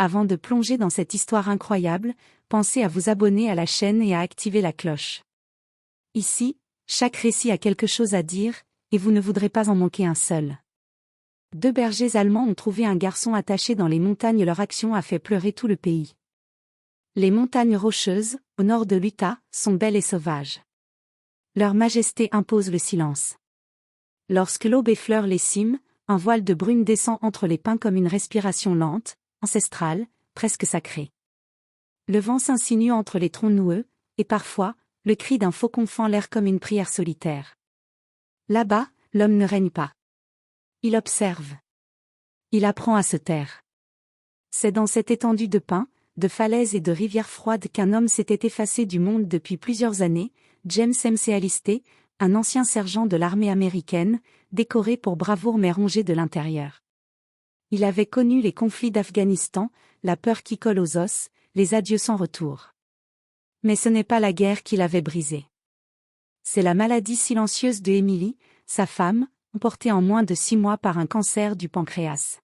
Avant de plonger dans cette histoire incroyable, pensez à vous abonner à la chaîne et à activer la cloche. Ici, chaque récit a quelque chose à dire, et vous ne voudrez pas en manquer un seul. Deux bergers allemands ont trouvé un garçon attaché dans les montagnes. Leur action a fait pleurer tout le pays. Les montagnes rocheuses, au nord de l'Utah, sont belles et sauvages. Leur majesté impose le silence. Lorsque l'aube effleure les cimes, un voile de brume descend entre les pins comme une respiration lente, ancestrale, presque sacrée. Le vent s'insinue entre les troncs noueux, et parfois, le cri d'un faucon fend l'air comme une prière solitaire. Là-bas, l'homme ne règne pas. Il observe. Il apprend à se taire. C'est dans cette étendue de pins, de falaises et de rivières froides qu'un homme s'était effacé du monde depuis plusieurs années, James McAllister, un ancien sergent de l'armée américaine, décoré pour bravoure mais rongé de l'intérieur. Il avait connu les conflits d'Afghanistan, la peur qui colle aux os, les adieux sans retour. Mais ce n'est pas la guerre qui l'avait brisé. C'est la maladie silencieuse de Emily, sa femme, emportée en moins de 6 mois par un cancer du pancréas.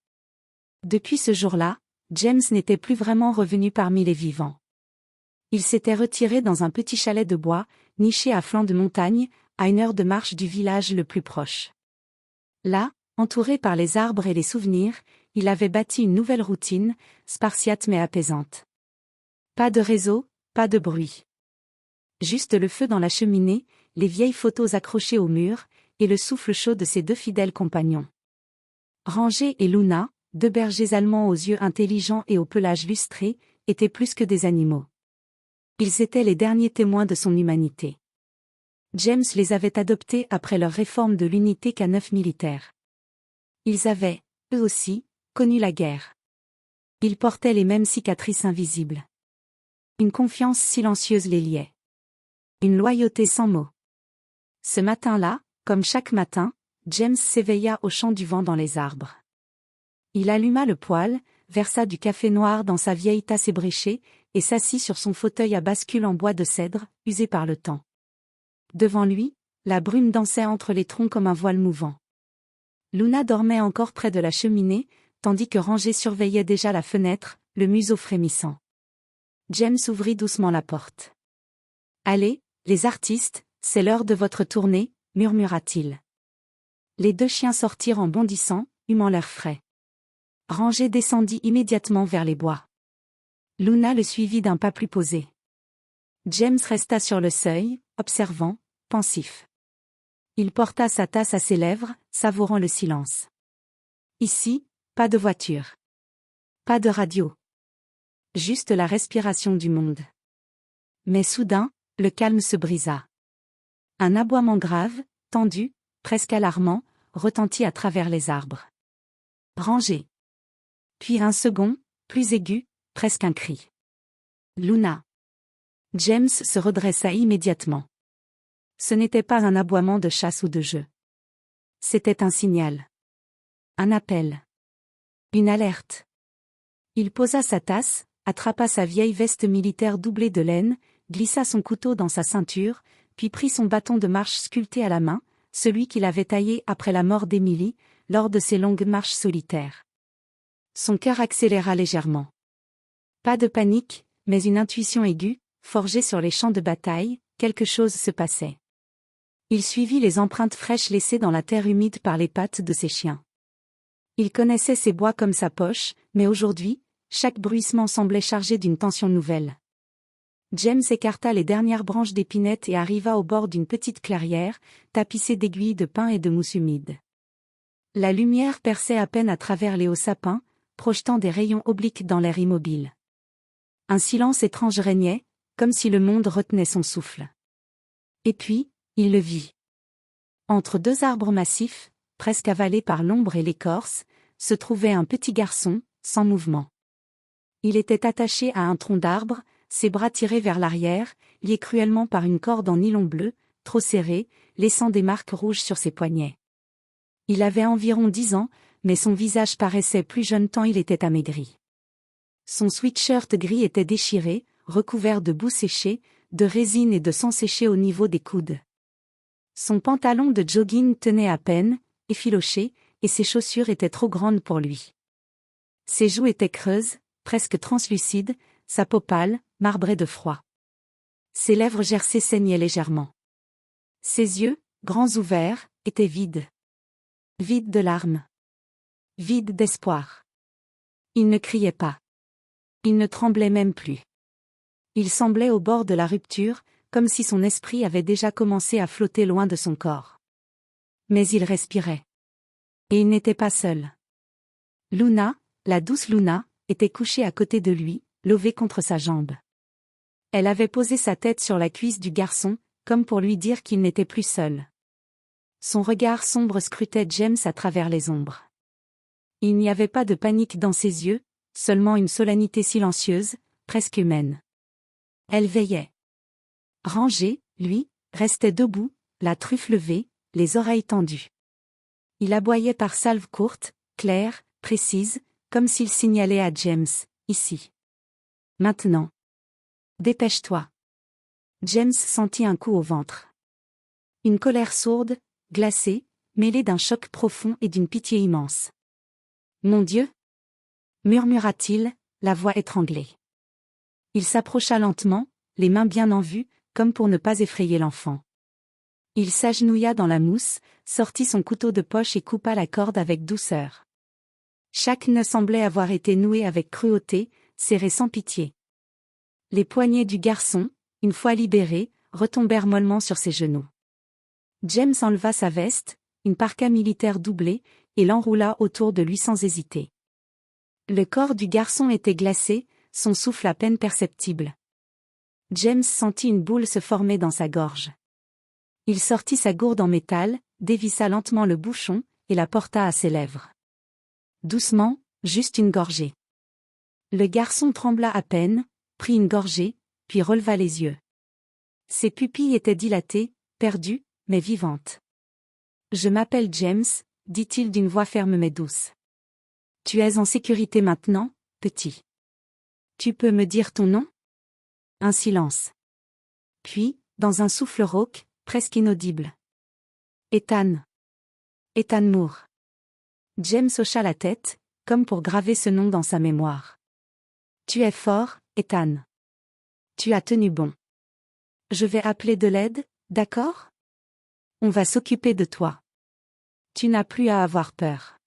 Depuis ce jour-là, James n'était plus vraiment revenu parmi les vivants. Il s'était retiré dans un petit chalet de bois, niché à flanc de montagne, à 1 heure de marche du village le plus proche. Là, entouré par les arbres et les souvenirs, il avait bâti une nouvelle routine, spartiate mais apaisante. Pas de réseau, pas de bruit. Juste le feu dans la cheminée, les vieilles photos accrochées au mur, et le souffle chaud de ses 2 fidèles compagnons. Ranger et Luna, 2 bergers allemands aux yeux intelligents et au pelage lustré, étaient plus que des animaux. Ils étaient les derniers témoins de son humanité. James les avait adoptés après leur réforme de l'unité K9 militaire. Ils avaient, eux aussi, connu la guerre. Ils portaient les mêmes cicatrices invisibles. Une confiance silencieuse les liait. Une loyauté sans mots. Ce matin-là, comme chaque matin, James s'éveilla au chant du vent dans les arbres. Il alluma le poêle, versa du café noir dans sa vieille tasse ébréchée, et s'assit sur son fauteuil à bascule en bois de cèdre, usé par le temps. Devant lui, la brume dansait entre les troncs comme un voile mouvant. Luna dormait encore près de la cheminée, tandis que Ranger surveillait déjà la fenêtre, le museau frémissant. James ouvrit doucement la porte. « Allez, les artistes, c'est l'heure de votre tournée, » murmura-t-il. Les 2 chiens sortirent en bondissant, humant l'air frais. Ranger descendit immédiatement vers les bois. Luna le suivit d'un pas plus posé. James resta sur le seuil, observant, pensif. Il porta sa tasse à ses lèvres, savourant le silence. Ici, pas de voiture. Pas de radio. Juste la respiration du monde. Mais soudain, le calme se brisa. Un aboiement grave, tendu, presque alarmant, retentit à travers les arbres. Ranger. Puis un second, plus aigu, presque un cri. Luna. James se redressa immédiatement. Ce n'était pas un aboiement de chasse ou de jeu. C'était un signal. Un appel. Une alerte. Il posa sa tasse, attrapa sa vieille veste militaire doublée de laine, glissa son couteau dans sa ceinture, puis prit son bâton de marche sculpté à la main, celui qu'il avait taillé après la mort d'Emily, lors de ses longues marches solitaires. Son cœur accéléra légèrement. Pas de panique, mais une intuition aiguë, forgée sur les champs de bataille, quelque chose se passait. Il suivit les empreintes fraîches laissées dans la terre humide par les pattes de ses chiens. Il connaissait ces bois comme sa poche, mais aujourd'hui, chaque bruissement semblait chargé d'une tension nouvelle. James écarta les dernières branches d'épinette et arriva au bord d'une petite clairière, tapissée d'aiguilles de pin et de mousse humide. La lumière perçait à peine à travers les hauts sapins, projetant des rayons obliques dans l'air immobile. Un silence étrange régnait, comme si le monde retenait son souffle. Et puis, il le vit. Entre 2 arbres massifs, presque avalés par l'ombre et l'écorce, se trouvait un petit garçon, sans mouvement. Il était attaché à un tronc d'arbre, ses bras tirés vers l'arrière, liés cruellement par une corde en nylon bleu, trop serrée, laissant des marques rouges sur ses poignets. Il avait environ 10 ans, mais son visage paraissait plus jeune tant il était amaigri. Son sweatshirt gris était déchiré, recouvert de boue séchée, de résine et de sang séché au niveau des coudes. Son pantalon de jogging tenait à peine, effiloché, et ses chaussures étaient trop grandes pour lui. Ses joues étaient creuses, presque translucide, sa peau pâle, marbrée de froid. Ses lèvres gercées saignaient légèrement. Ses yeux, grands ouverts, étaient vides. Vides de larmes. Vides d'espoir. Il ne criait pas. Il ne tremblait même plus. Il semblait au bord de la rupture, comme si son esprit avait déjà commencé à flotter loin de son corps. Mais il respirait. Et il n'était pas seul. Luna, la douce Luna, était couchée à côté de lui, levée contre sa jambe. Elle avait posé sa tête sur la cuisse du garçon, comme pour lui dire qu'il n'était plus seul. Son regard sombre scrutait James à travers les ombres. Il n'y avait pas de panique dans ses yeux, seulement une solennité silencieuse, presque humaine. Elle veillait. Rangé, lui, restait debout, la truffe levée, les oreilles tendues. Il aboyait par salves courtes, claires, précises, comme s'il signalait à James, ici. Maintenant. Dépêche-toi. James sentit un coup au ventre. Une colère sourde, glacée, mêlée d'un choc profond et d'une pitié immense. Mon Dieu! Murmura-t-il, la voix étranglée. Il s'approcha lentement, les mains bien en vue, comme pour ne pas effrayer l'enfant. Il s'agenouilla dans la mousse, sortit son couteau de poche et coupa la corde avec douceur. Chaque nœud semblait avoir été noué avec cruauté, serré sans pitié. Les poignets du garçon, une fois libérés, retombèrent mollement sur ses genoux. James enleva sa veste, une parka militaire doublée, et l'enroula autour de lui sans hésiter. Le corps du garçon était glacé, son souffle à peine perceptible. James sentit une boule se former dans sa gorge. Il sortit sa gourde en métal, dévissa lentement le bouchon, et la porta à ses lèvres. Doucement, juste une gorgée. Le garçon trembla à peine, prit une gorgée, puis releva les yeux. Ses pupilles étaient dilatées, perdues, mais vivantes. « Je m'appelle James », dit-il d'une voix ferme mais douce. « Tu es en sécurité maintenant, petit. Tu peux me dire ton nom ?» Un silence. Puis, dans un souffle rauque, presque inaudible. « Ethan. Ethan Moore. » James hocha la tête, comme pour graver ce nom dans sa mémoire. « Tu es fort, Ethan. Tu as tenu bon. Je vais appeler de l'aide, d'accord ? On va s'occuper de toi. Tu n'as plus à avoir peur. »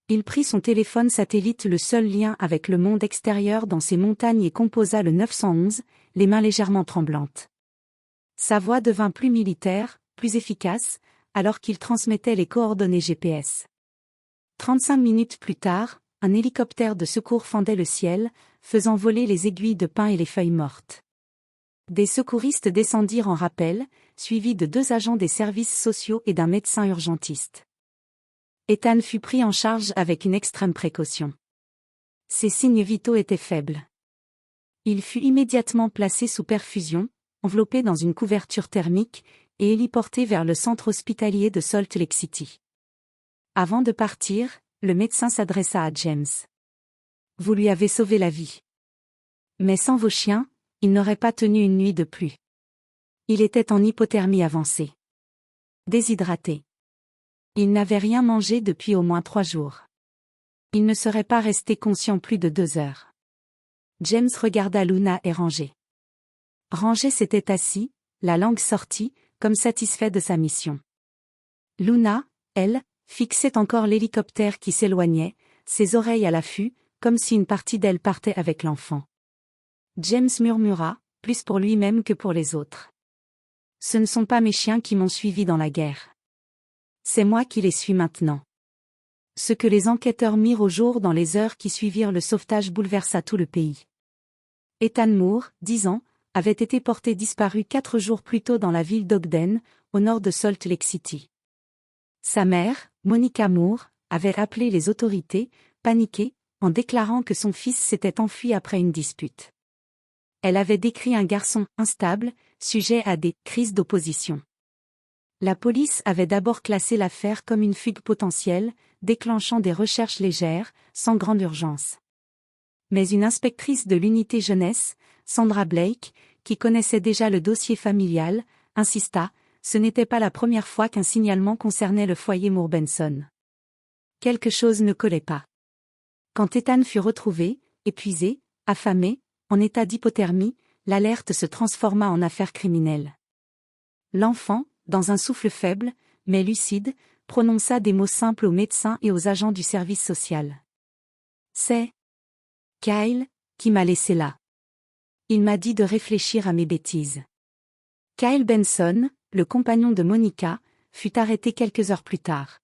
Il prit son téléphone satellite, le seul lien avec le monde extérieur dans ces montagnes, et composa le 911, les mains légèrement tremblantes. Sa voix devint plus militaire, plus efficace, alors qu'il transmettait les coordonnées GPS. 35 minutes plus tard, un hélicoptère de secours fendait le ciel, faisant voler les aiguilles de pin et les feuilles mortes. Des secouristes descendirent en rappel, suivis de 2 agents des services sociaux et d'un médecin urgentiste. Ethan fut pris en charge avec une extrême précaution. Ses signes vitaux étaient faibles. Il fut immédiatement placé sous perfusion, enveloppé dans une couverture thermique, et héliporté vers le centre hospitalier de Salt Lake City. Avant de partir, le médecin s'adressa à James. « Vous lui avez sauvé la vie. Mais sans vos chiens, il n'aurait pas tenu une nuit de plus. Il était en hypothermie avancée. Déshydraté. Il n'avait rien mangé depuis au moins 3 jours. Il ne serait pas resté conscient plus de 2 heures. » James regarda Luna et Rangé. Rangé s'était assis, la langue sortie, comme satisfait de sa mission. Luna, elle, fixait encore l'hélicoptère qui s'éloignait, ses oreilles à l'affût, comme si une partie d'elle partait avec l'enfant. James murmura, plus pour lui-même que pour les autres. « Ce ne sont pas mes chiens qui m'ont suivi dans la guerre. C'est moi qui les suis maintenant. » Ce que les enquêteurs mirent au jour dans les heures qui suivirent le sauvetage bouleversa tout le pays. Ethan Moore, 10 ans, avait été porté disparu 4 jours plus tôt dans la ville d'Ogden, au nord de Salt Lake City. Sa mère, Monica Moore, avait appelé les autorités, paniquée, en déclarant que son fils s'était enfui après une dispute. Elle avait décrit un garçon instable, sujet à des « crises d'opposition ». La police avait d'abord classé l'affaire comme une fugue potentielle, déclenchant des recherches légères, sans grande urgence. Mais une inspectrice de l'unité jeunesse, Sandra Blake, qui connaissait déjà le dossier familial, insista, ce n'était pas la première fois qu'un signalement concernait le foyer Moore-Benson. Quelque chose ne collait pas. Quand Ethan fut retrouvé, épuisé, affamé, en état d'hypothermie, l'alerte se transforma en affaire criminelle. L'enfant, dans un souffle faible, mais lucide, prononça des mots simples aux médecins et aux agents du service social. C'est Kyle qui m'a laissé là. Il m'a dit de réfléchir à mes bêtises. Kyle Benson, le compagnon de Monica, fut arrêté quelques heures plus tard.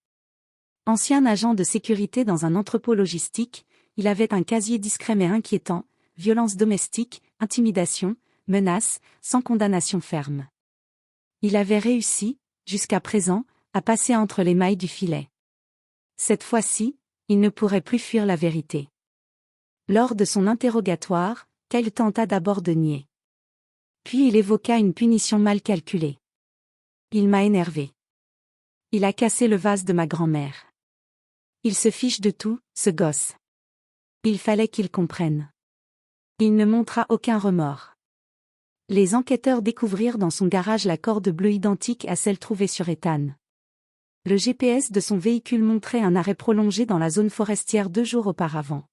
Ancien agent de sécurité dans un entrepôt logistique, il avait un casier discret mais inquiétant, violence domestique, intimidation, menaces, sans condamnation ferme. Il avait réussi, jusqu'à présent, à passer entre les mailles du filet. Cette fois-ci, il ne pourrait plus fuir la vérité. Lors de son interrogatoire, Kyle tenta d'abord de nier. Puis il évoqua une punition mal calculée. Il m'a énervé. Il a cassé le vase de ma grand-mère. Il se fiche de tout, ce gosse. Il fallait qu'il comprenne. Il ne montra aucun remords. Les enquêteurs découvrirent dans son garage la corde bleue identique à celle trouvée sur Ethan. Le GPS de son véhicule montrait un arrêt prolongé dans la zone forestière 2 jours auparavant.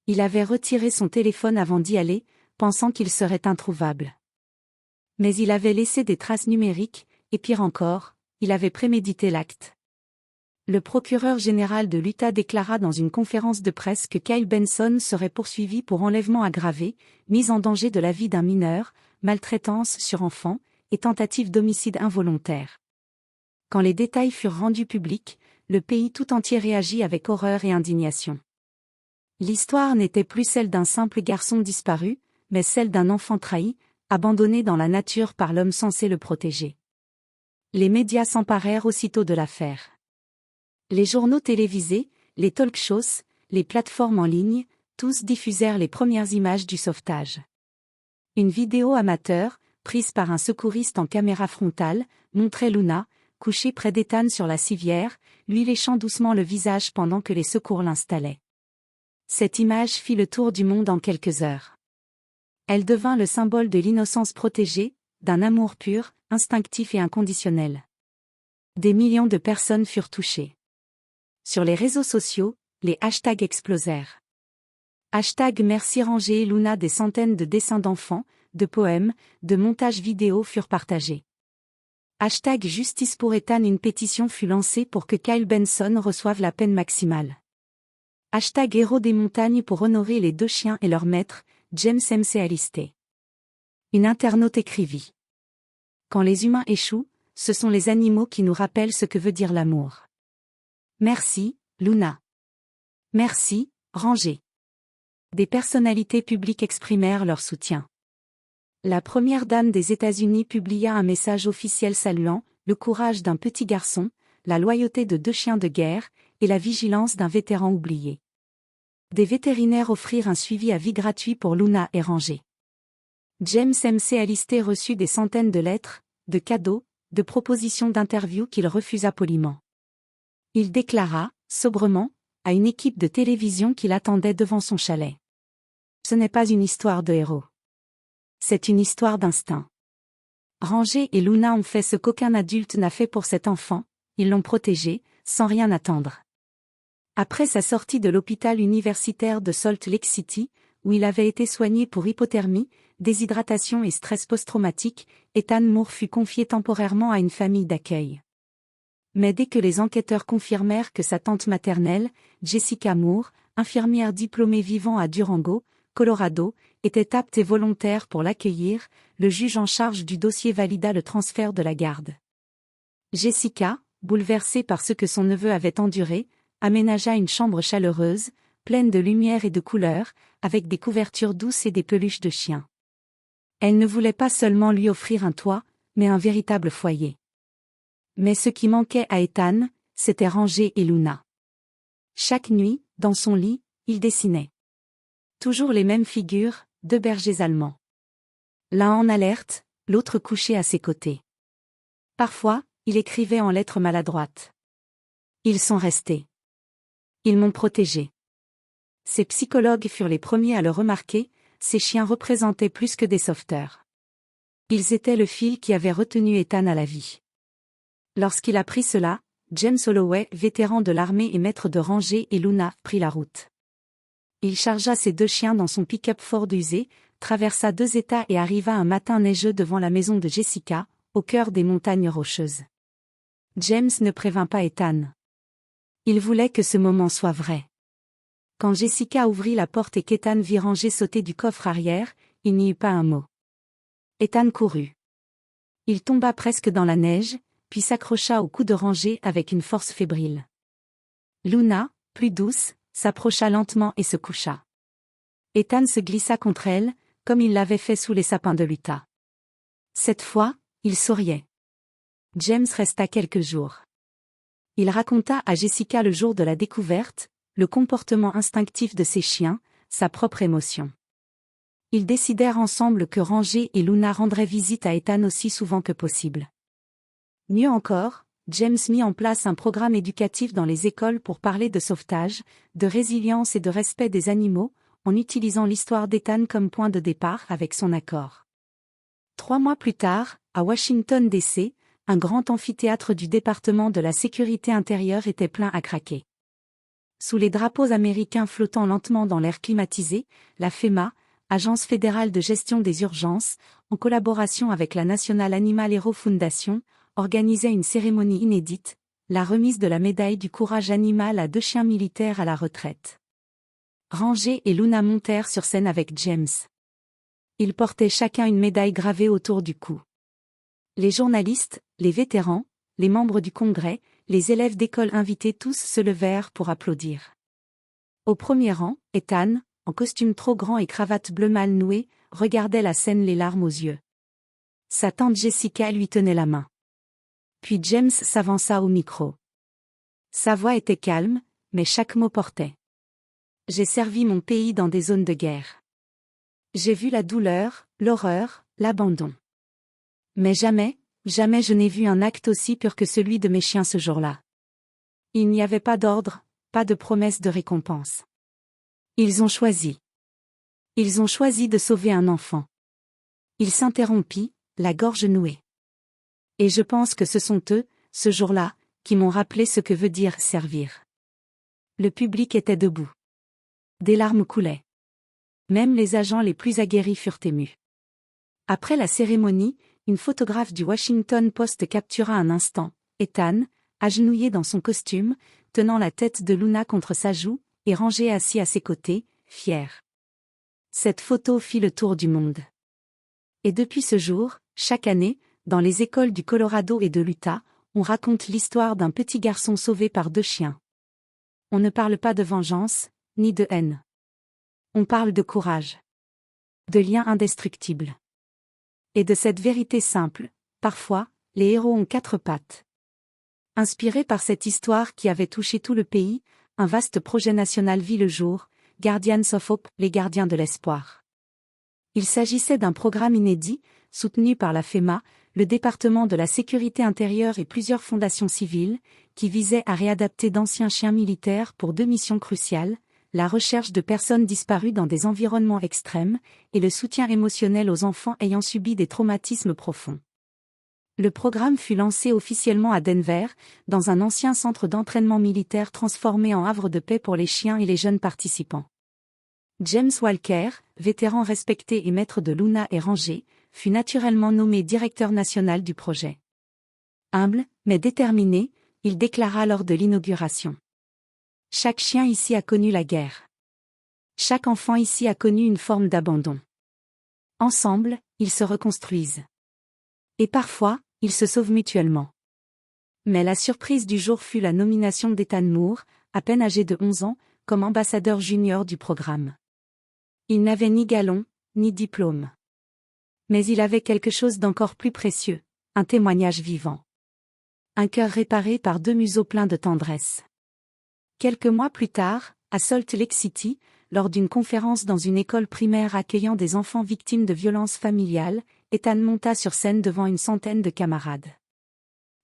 Il avait retiré son téléphone avant d'y aller, pensant qu'il serait introuvable. Mais il avait laissé des traces numériques, et pire encore, il avait prémédité l'acte. Le procureur général de l'Utah déclara dans une conférence de presse que Kyle Benson serait poursuivi pour enlèvement aggravé, mise en danger de la vie d'un mineur, maltraitance sur enfant, et tentative d'homicide involontaire. Quand les détails furent rendus publics, le pays tout entier réagit avec horreur et indignation. L'histoire n'était plus celle d'un simple garçon disparu, mais celle d'un enfant trahi, abandonné dans la nature par l'homme censé le protéger. Les médias s'emparèrent aussitôt de l'affaire. Les journaux télévisés, les talk-shows, les plateformes en ligne, tous diffusèrent les premières images du sauvetage. Une vidéo amateur, prise par un secouriste en caméra frontale, montrait Luna, couchée près d'Ethan sur la civière, lui léchant doucement le visage pendant que les secours l'installaient. Cette image fit le tour du monde en quelques heures. Elle devint le symbole de l'innocence protégée, d'un amour pur, instinctif et inconditionnel. Des millions de personnes furent touchées. Sur les réseaux sociaux, les hashtags explosèrent. Hashtag Merci Ranger et Luna. Des centaines de dessins d'enfants, de poèmes, de montages vidéo furent partagés. Hashtag Justice pour Ethan. Une pétition fut lancée pour que Kyle Benson reçoive la peine maximale. Hashtag Héros des montagnes pour honorer les 2 chiens et leur maître, James McAllister. Une internaute écrivit. Quand les humains échouent, ce sont les animaux qui nous rappellent ce que veut dire l'amour. Merci, Luna. Merci, Ranger. Des personnalités publiques exprimèrent leur soutien. La première dame des États-Unis publia un message officiel saluant le courage d'un petit garçon, la loyauté de 2 chiens de guerre, et la vigilance d'un vétéran oublié. Des vétérinaires offrirent un suivi à vie gratuit pour Luna et Ranger. James McAllister reçut des centaines de lettres, de cadeaux, de propositions d'interview qu'il refusa poliment. Il déclara, sobrement, à une équipe de télévision qu'il attendait devant son chalet. Ce n'est pas une histoire de héros. C'est une histoire d'instinct. Ranger et Luna ont fait ce qu'aucun adulte n'a fait pour cet enfant, ils l'ont protégé, sans rien attendre. Après sa sortie de l'hôpital universitaire de Salt Lake City, où il avait été soigné pour hypothermie, déshydratation et stress post-traumatique, Ethan Moore fut confié temporairement à une famille d'accueil. Mais dès que les enquêteurs confirmèrent que sa tante maternelle, Jessica Moore, infirmière diplômée vivant à Durango, Colorado, était apte et volontaire pour l'accueillir, le juge en charge du dossier valida le transfert de la garde. Jessica, bouleversée par ce que son neveu avait enduré, aménagea une chambre chaleureuse, pleine de lumière et de couleurs, avec des couvertures douces et des peluches de chiens. Elle ne voulait pas seulement lui offrir un toit, mais un véritable foyer. Mais ce qui manquait à Ethan, c'était Ranger et Luna. Chaque nuit, dans son lit, il dessinait. Toujours les mêmes figures, 2 bergers allemands. L'un en alerte, l'autre couché à ses côtés. Parfois, il écrivait en lettres maladroites. Ils sont restés. Ils m'ont protégé. Ses psychologues furent les premiers à le remarquer, ces chiens représentaient plus que des sauveteurs. Ils étaient le fil qui avait retenu Ethan à la vie. Lorsqu'il apprit cela, James Holloway, vétéran de l'armée et maître de Ranger et Luna, prit la route. Il chargea ses 2 chiens dans son pick-up Ford usé, traversa 2 États et arriva un matin neigeux devant la maison de Jessica, au cœur des montagnes rocheuses. James ne prévint pas Ethan. Il voulait que ce moment soit vrai. Quand Jessica ouvrit la porte et qu'Ethan vit Ranger sauter du coffre arrière, il n'y eut pas un mot. Ethan courut. Il tomba presque dans la neige, puis s'accrocha au cou de Ranger avec une force fébrile. Luna, plus douce, s'approcha lentement et se coucha. Ethan se glissa contre elle, comme il l'avait fait sous les sapins de l'Utah. Cette fois, il souriait. James resta quelques jours. Il raconta à Jessica le jour de la découverte, le comportement instinctif de ses chiens, sa propre émotion. Ils décidèrent ensemble que Ranger et Luna rendraient visite à Ethan aussi souvent que possible. Mieux encore, James mit en place un programme éducatif dans les écoles pour parler de sauvetage, de résilience et de respect des animaux, en utilisant l'histoire d'Ethan comme point de départ avec son accord. 3 mois plus tard, à Washington D.C., un grand amphithéâtre du département de la sécurité intérieure était plein à craquer. Sous les drapeaux américains flottant lentement dans l'air climatisé, la FEMA, Agence fédérale de gestion des urgences, en collaboration avec la National Animal Hero Foundation, organisait une cérémonie inédite, la remise de la médaille du courage animal à 2 chiens militaires à la retraite. Ranger et Luna montèrent sur scène avec James. Ils portaient chacun une médaille gravée autour du cou. Les journalistes, les vétérans, les membres du Congrès, les élèves d'école invités tous se levèrent pour applaudir. Au premier rang, Ethan, en costume trop grand et cravate bleu mal nouée, regardait la scène les larmes aux yeux. Sa tante Jessica lui tenait la main. Puis James s'avança au micro. Sa voix était calme, mais chaque mot portait. J'ai servi mon pays dans des zones de guerre. J'ai vu la douleur, l'horreur, l'abandon. Mais jamais, jamais je n'ai vu un acte aussi pur que celui de mes chiens ce jour-là. Il n'y avait pas d'ordre, pas de promesse de récompense. Ils ont choisi. Ils ont choisi de sauver un enfant. Il s'interrompit, la gorge nouée. Et je pense que ce sont eux, ce jour-là, qui m'ont rappelé ce que veut dire servir. Le public était debout. Des larmes coulaient. Même les agents les plus aguerris furent émus. Après la cérémonie, une photographe du Washington Post captura un instant, Ethan, agenouillé dans son costume, tenant la tête de Luna contre sa joue, et Ranger assis à ses côtés, fier. Cette photo fit le tour du monde. Et depuis ce jour, chaque année, dans les écoles du Colorado et de l'Utah, on raconte l'histoire d'un petit garçon sauvé par 2 chiens. On ne parle pas de vengeance, ni de haine. On parle de courage. De liens indestructibles. Et de cette vérité simple, parfois, les héros ont 4 pattes. Inspiré par cette histoire qui avait touché tout le pays, un vaste projet national vit le jour, Guardians of Hope, les gardiens de l'espoir. Il s'agissait d'un programme inédit, soutenu par la FEMA, le département de la sécurité intérieure et plusieurs fondations civiles, qui visait à réadapter d'anciens chiens militaires pour 2 missions cruciales, la recherche de personnes disparues dans des environnements extrêmes, et le soutien émotionnel aux enfants ayant subi des traumatismes profonds. Le programme fut lancé officiellement à Denver, dans un ancien centre d'entraînement militaire transformé en havre de paix pour les chiens et les jeunes participants. James Walker, vétéran respecté et maître de Luna et Ranger, fut naturellement nommé directeur national du projet. Humble, mais déterminé, il déclara lors de l'inauguration. Chaque chien ici a connu la guerre. Chaque enfant ici a connu une forme d'abandon. Ensemble, ils se reconstruisent. Et parfois, ils se sauvent mutuellement. Mais la surprise du jour fut la nomination d'Ethan Moore, à peine âgé de 11 ans, comme ambassadeur junior du programme. Il n'avait ni galon, ni diplôme. Mais il avait quelque chose d'encore plus précieux, un témoignage vivant. Un cœur réparé par 2 museaux pleins de tendresse. Quelques mois plus tard, à Salt Lake City, lors d'une conférence dans une école primaire accueillant des enfants victimes de violences familiales, Ethan monta sur scène devant une centaine de camarades.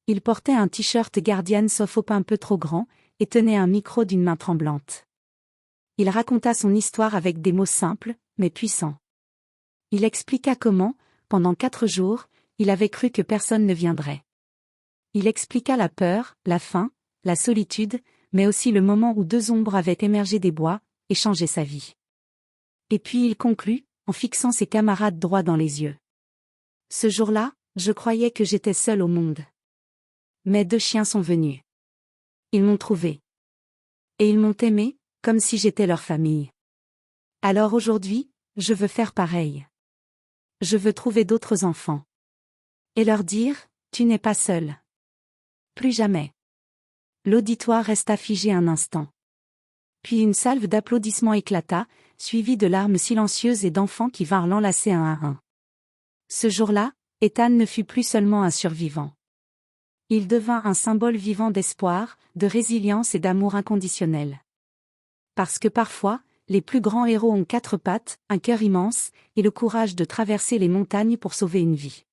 Il portait un t-shirt Guardians of Hope un peu trop grand, et tenait un micro d'une main tremblante. Il raconta son histoire avec des mots simples, mais puissants. Il expliqua comment, pendant 4 jours, il avait cru que personne ne viendrait. Il expliqua la peur, la faim, la solitude, mais aussi le moment où 2 ombres avaient émergé des bois, et changer sa vie. Et puis il conclut, en fixant ses camarades droit dans les yeux. Ce jour-là, je croyais que j'étais seul au monde. Mais 2 chiens sont venus. Ils m'ont trouvé. Et ils m'ont aimé, comme si j'étais leur famille. Alors aujourd'hui, je veux faire pareil. Je veux trouver d'autres enfants. Et leur dire, tu n'es pas seul. Plus jamais. L'auditoire resta figé un instant. Puis une salve d'applaudissements éclata, suivie de larmes silencieuses et d'enfants qui vinrent l'enlacer un à un. Ce jour-là, Ethan ne fut plus seulement un survivant. Il devint un symbole vivant d'espoir, de résilience et d'amour inconditionnel. Parce que parfois, les plus grands héros ont 4 pattes, un cœur immense, et le courage de traverser les montagnes pour sauver une vie.